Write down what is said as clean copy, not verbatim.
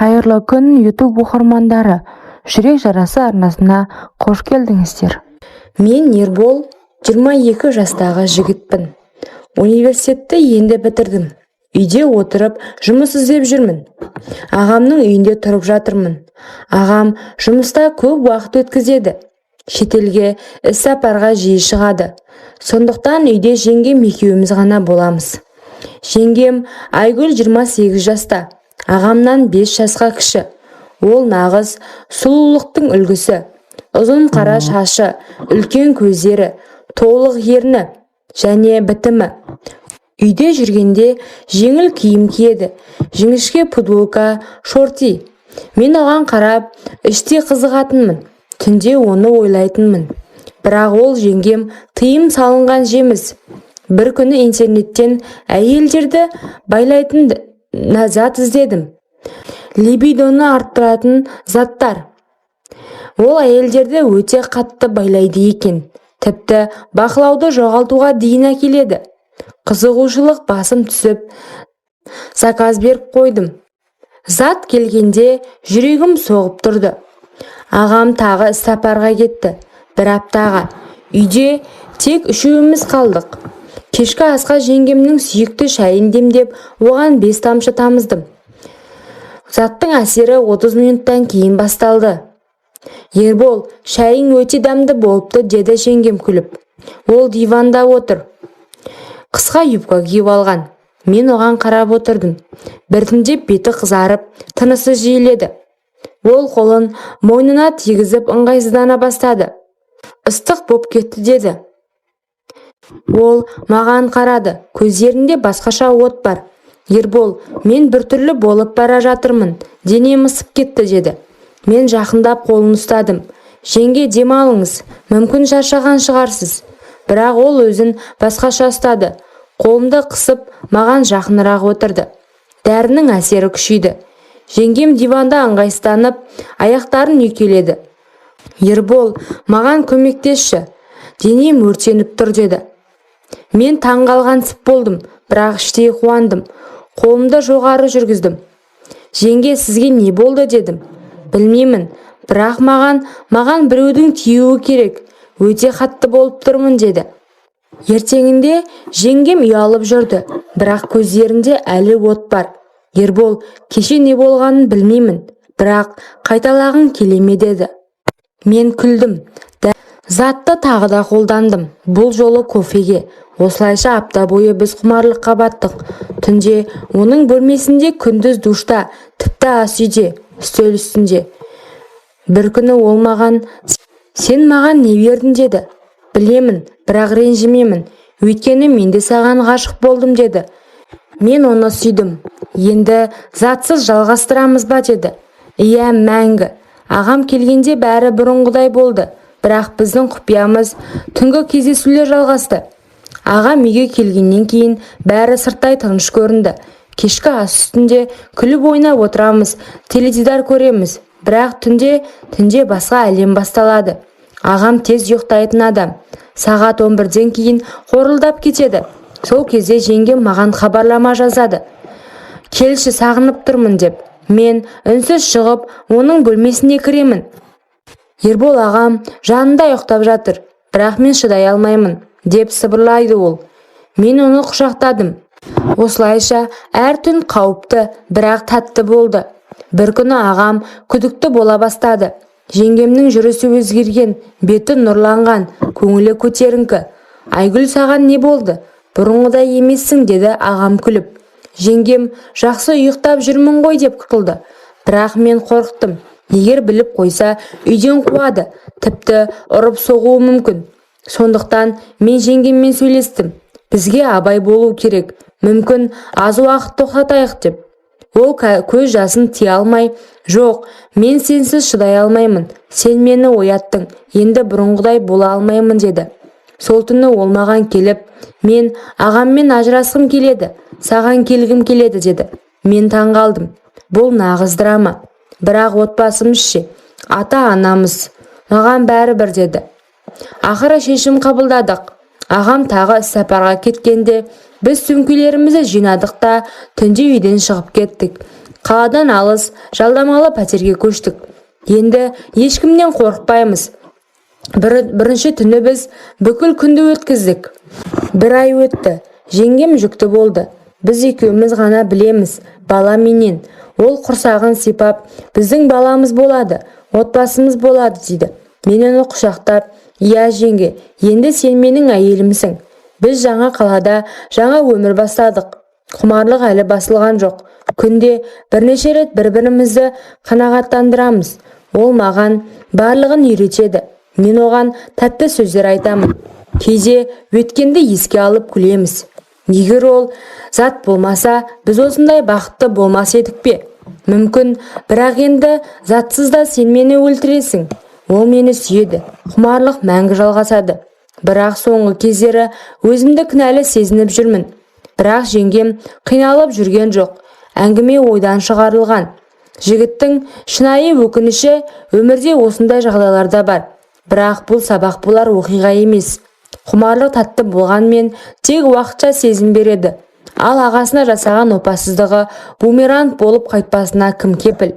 Қайырлы күн YouTube оқырмандары, жүрек жарасы арнасына қош келдіңіздер. Мен Ербол, 22 жастағы жігітпін. Университетті енді бітірдім. Үйде отырып жұмыс іздеп жүрмін. Ағамның үйінде тұрып жатырмын. Ағам жұмыста көп уақыт өткізеді. Шетелге іс-сапарға жиі шығады. Сондықтан үйде жеңгем екеуміз ғана боламыз. Жеңгем Айгүл 28 жаста. Ағамнан 5 жасқа кіші. Ол нағыз сұлулықтың үлгісі. Ұзын қара шашы, үлкен көздері, толық ерні және бітімі. Үйде жүргенде жеңіл киім киеді, жіңішке футболка, шорти. Мен оған қарап, іште қызығатынмын. Түнде оны ойлайтынмын. Бірақ ол жеңгем тыйым салынған жеміс. Бір күні интернеттен әйелдерді байлайтын зат іздедім. Либидоны арттыратын заттар. Ол әйелдерді өте қатты байлайды екен. Тіпті бақылауды жоғалтуға дейін әкеледі. Қызығушылық басым түсіп, заказ беріп қойдым. Зат келгенде жүрегім соғып тұрды. Ағам тағы іс-сапарға кетті. Бір аптаға. Үйде тек үшеуміз қалдық. Кешкі асқа жеңгемнің сүйікті шайын демдеп, оған 5 тамшы тамыздым. Заттың әсері 30 минуттан кейін басталды. Ербол, шайың өте дәмді болыпты, деді жеңгем күліп. Ол диванда отыр. Қысқа юбка киіп алған. Мен оған қарап отырдым. Біртіндеп беті қызарып, тынысы жиіледі. Ол қолын мойнына тигізіп ыңғайсыздана бастады. Ыстық боп кетті, деді. Ол маған қарады. Көздерінде басқаша от бар. Ербол, мен біртүрлі болып бара жатырмын. Денем ысып кетті, деді. Мен жақындап қолын ұстадым. Жеңге, демалыңыз. Мүмкін шаршаған шығарсыз. Бірақ ол өзін басқаша ұстады. Қолымды қысып, маған жақынырақ отырды. Дәрінің әсері күшейді. Жеңгем диванда ыңғайсызданып, аяқтарын үйкеледі. Ербол, маған көмектесші. Денем өртеніп тұр, деді. Мен таңғалғансып болдым, бірақ іштей қуандым. Қолымды жоғары жүргіздім. Жеңге, сізге не болды, дедім. Білмеймін, бірақ маған біреудің тиюі керек. Өте қатты болып тұрмын, деді. Ертеңінде жеңгем ұялып жүрді, бірақ көздерінде әлі от бар. Ербол, кеше не болғанын білмеймін, бірақ қайталағың келе ме, деді. Мен күлдім. Затты тағы да қолдандым. Бұл жолы кофеге. Осылайша апта бойы біз құмарлыққа баттық. Түнде оның бөлмесінде, күндіз душта, тіпті ас үйде, үстел үстінде. Бір күні ол маған, сен маған не бердің, деді. Білемін, бірақ ренжімемін. Өйткені мен де саған ғашық болдым, деді. Мен оны сүйдім. Енді затсыз жалғастырамыз ба, деді. Иә, мәңгі. Ағам келгенде бәрі бұрынғыдай болды. Бірақ біздің құпиямыз түнгі кездесулер жалғасты. Ағам үйге келгеннен кейін бәрі сырттай тыныш көрінді. Кешкі ас үстінде күліп ойнап отырамыз, теледидар көреміз. Бірақ түнде басқа әлем басталады. Ағам тез ұйықтайтын адам. Сағат 11-ден кейін қорылдап кетеді. Сол кезде жеңгем маған хабарлама жазады. Келші, сағынып тұрмын, деп. Мен үнсіз шығып, оның бөлмесіне кіремін. Ербол ағам жанында ұйықтап жатыр, бірақ мен шыдай алмаймын, деп сыбырлайды ол. Мен оны құшақтадым. Осылайша әр түн қауіпті, бірақ тәтті болды. Бір күні ағам күдікті бола бастады. Жеңгемнің жүрісі өзгерген, беті нұрланған, көңілі көтеріңкі. Айгүл, саған не болды? Бұрынғыдай емессің, деді ағам күліп. Жеңгем, жақсы ұйықтап жүрмін ғой, деп қылды. Бірақ мен қорықтым. Егер біліп қойса, үйден қуады, тіпті ұрып соғуы мүмкін. Сондықтан мен жеңгеммен сөйлестім. Бізге абай болу керек. Мүмкін аз уақыт тоқтатайық, деп. Ол көз жасын тия алмай, жоқ, мен сенсіз шыдай алмаймын. Сен мені ояттың, енді бұрынғыдай бола алмаймын, деді. Сол түні ол маған келіп, мен ағаммен ажырасқым келеді, саған келгім келеді, деді. Мен таңғалдым. Бұл нағыз драма. Бірақ отбасымыз ше, ата-анамыз, маған бәрібір, деді. Ақыры шешім қабылдадық. Ағам тағы іс-сапарға кеткенде, біз сөмкелерімізді жинадық та түнде үйден шығып кеттік. Қаладан алыс, жалдамалы пәтерге көштік. Енді ешкімнен қорықпаймыз. Бірінші түні біз бүкіл күнді өткіздік. 1 ай өтті. Жеңгем жүкті болды. Біз екеуміз ғана білеміз, бала менен. Ол құрсағын сипап, біздің баламыз болады, отбасымыз болады дейді. Мен оны құшақтап, "Иә жеңге, енді сен менің әйелімсің. Біз жаңа қалада жаңа өмір бастадық. Құмарлық әлі басылған жоқ. Күнде бірнеше рет бір-бірімізді қанағаттандырамыз. Ол маған барлығын үйретеді. Мен оған тәтті сөздер айтамын. Кейде өткенді еске алып күлеміз. Егер ол зат болмаса, біз осындай бақытты болмас едік пе? Мүмкін, бірақ енді затсыз да сен мені өлтіресің. Ол мені сүйеді. Құмарлық мәңгі жалғасады. Бірақ соңғы кездері өзімді кінәлі сезініп жүрмін. Бірақ жеңгем қиналып жүрген жоқ. Әңгіме ойдан шығарылған. Жігіттің шынайы өкініші өмірде осындай жағдайларда бар. Бірақ бұл сабақ болар оқиға емес. Құмарлық тәтті болғанмен тек уақытша сезім береді. Ал ағасына жасаған опасыздығы бумеранг болып қайтпасына кім кепіл?